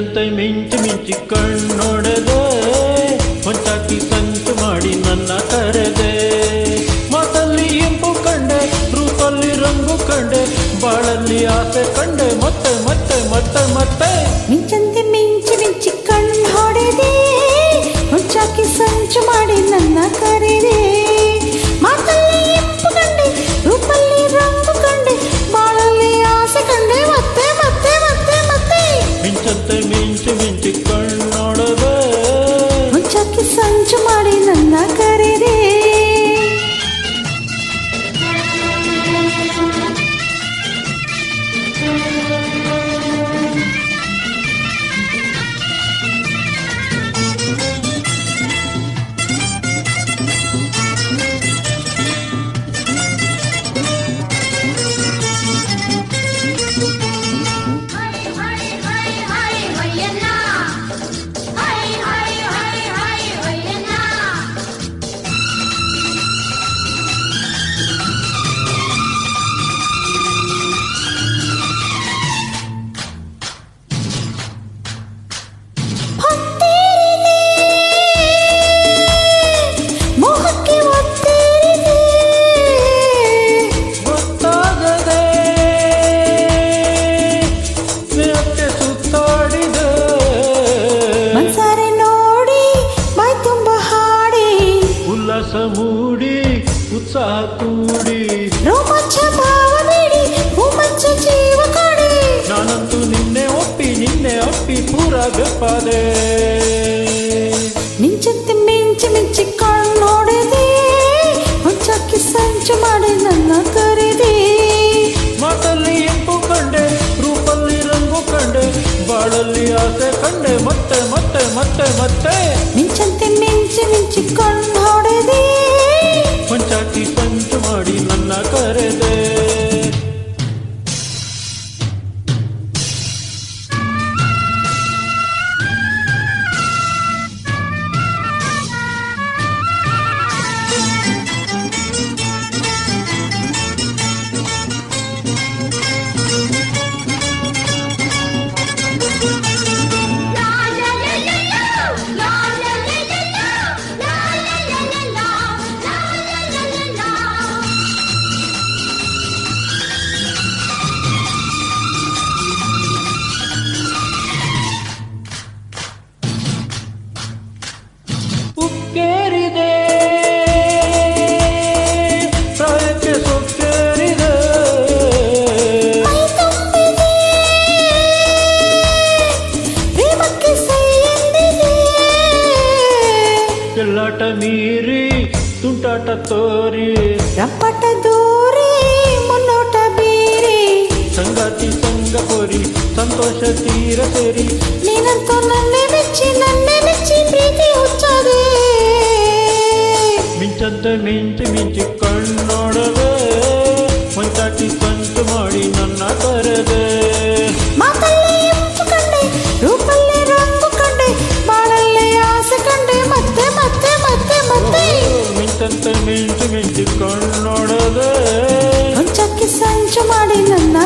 ಮಿಂಚಂತೆ ಮಿಂಚಿ ಮಿಂಚಿ ಕಣ್ಣೊಡೆದೆ, ಹೊಂಚಾಕಿ ಸಂಚು ಮಾಡಿ ನನ್ನ ಕರೆದೆ. ಮಾತಲ್ಲಿ ಇಂಪು ಕಂಡೆ, ರೂಪಲ್ಲಿ ರಂಗು ಕಂಡೆ, ಬಾಳಲ್ಲಿ ಆಸೆ ಕಂಡೆ, ಮತ್ತೆ ಮತ್ತೆ ಮತ್ತೆ ಮತ್ತೆ. ಮಿಂಚಂತೆ ಮಿಂಚಿ ಮಿಂಚಿ ಕಣ್ಣು ಹೊಡೆದೆ, ಹೊಂಚಾಕಿ ಸಂಚು ಮಾಡಿ ನನ್ನ ಕರೆದೆ. ಮಾತಲ್ಲಿ ಇಂಪು ಕಂಡೆ, ರೂಪಲ್ಲಿ ರಂಗು ಕಂಡೆ, ಬಾಳಲ್ಲಿ ಆಸೆ ಕಂಡೆ, ಮತ್ತೆ ಮತ್ತೆ ಮತ್ತೆ ಮತ್ತೆ. ಮಿಂಚಂತೆ ಮಿಂಚಿ ಮಿಂಚಿ ಕಣ್ಣೊಡೆದೆ, ಹೊಂಚಾಕಿ ಸಂಚು ಮಾಡಿ ನನ್ನ ಕರೆದೆ. ಮೂಡಿ ಉತ್ಸಾಹ ಕೂಡಿ ರೋಮಾಂಚ ಭಾವ ನೀಡಿ ಭೂಮಂಚ ಜೀವ ಕೊಡಿ. ನಾನಂತೂ ನಿನ್ನೆ ಒಪ್ಪಿ ಪೂರ ಗಪ್ಪಾದೆ. ಮಿಂಚಂತೆ ಮಿಂಚಿ ಮಿಂಚಿ ಕಣ್ಣೊಡೆದೆ, ಹೊಂಚಾಕಿ ಸಂಚು ಮಾಡಿ ನನ್ನ ಕರೆದೆ. ಮಾತಲ್ಲಿ ಇಂಪು ಕಂಡೆ, ರೂಪಲ್ಲಿ ರಂಗು ಕಂಡೆ, ಬಾಳಲ್ಲಿ ಆಸೆ ಕಂಡೆ, ಮತ್ತೆ ಮತ್ತೆ ಮತ್ತೆ ಮತ್ತೆ. ಮಿಂಚಂತೆ ಮಿಂಚಿ ಮಿಂಚಿ ಕಣ್ಣೊಡೆದೆ, ಹೊಂಚಾಕಿ ಸಂಚು ಮಾಡಿ ನನ್ನ ಕರೆದೆ. ಉಕ್ಕೇರಿದೆ ಪ್ರಾಯಕ್ಕೆ ಸೊಕ್ಕೇರಿದೆ, ಪ್ರೇಮಕ್ಕೆ ಸೈ ಎಂದಿದೆ. ಚೆಲ್ಲಾಟ ಮೀರಿ ತುಂಟಾಟ ತೋರಿ, ರಂಪಾಟ ದೂರಿ ಮುನ್ನೋಟ ಬೀರಿ, ಸಂಗಾತಿ ಸಂಗ ಕೋರಿ ಸಂತೋಷ ತೀರ ಸೇರಿ. ನೀನಂತೂ ನನ್ನೆ ಮೆಚ್ಚಿ ಪ್ರೀತಿ ಹುಚ್ಚಾದೆ. ಮಿಂಚಂತೆ ಮಿಂಚಿ ಮಿಂಚಿ ಕಣ್ಣೊಡೆದೆ, ಹೊಂಚಾಕಿ ಸಂಚು ಮಾಡಿ ನನ್ನ ಕರೆದೆ. ಮಾತಲ್ಲಿ ಇಂಪು ಕಂಡೆ, ರೂಪಲ್ಲಿ ರಂಗು ಕಂಡೆ, ಬಾಳಲ್ಲಿ ಆಸೆ ಕಂಡೆ, ಮತ್ತೆ ಮತ್ತೆ ಮತ್ತೆ ಮತ್ತೆ. ಮಿಂಚಂತೆ ಮಿಂಚಿ ಮಿಂಚಿ ಕಣ್ಣೊಡೆದೆ, ಹೊಂಚಾಕಿ ಸಂಚು ಮಾಡಿ ನನ್ನ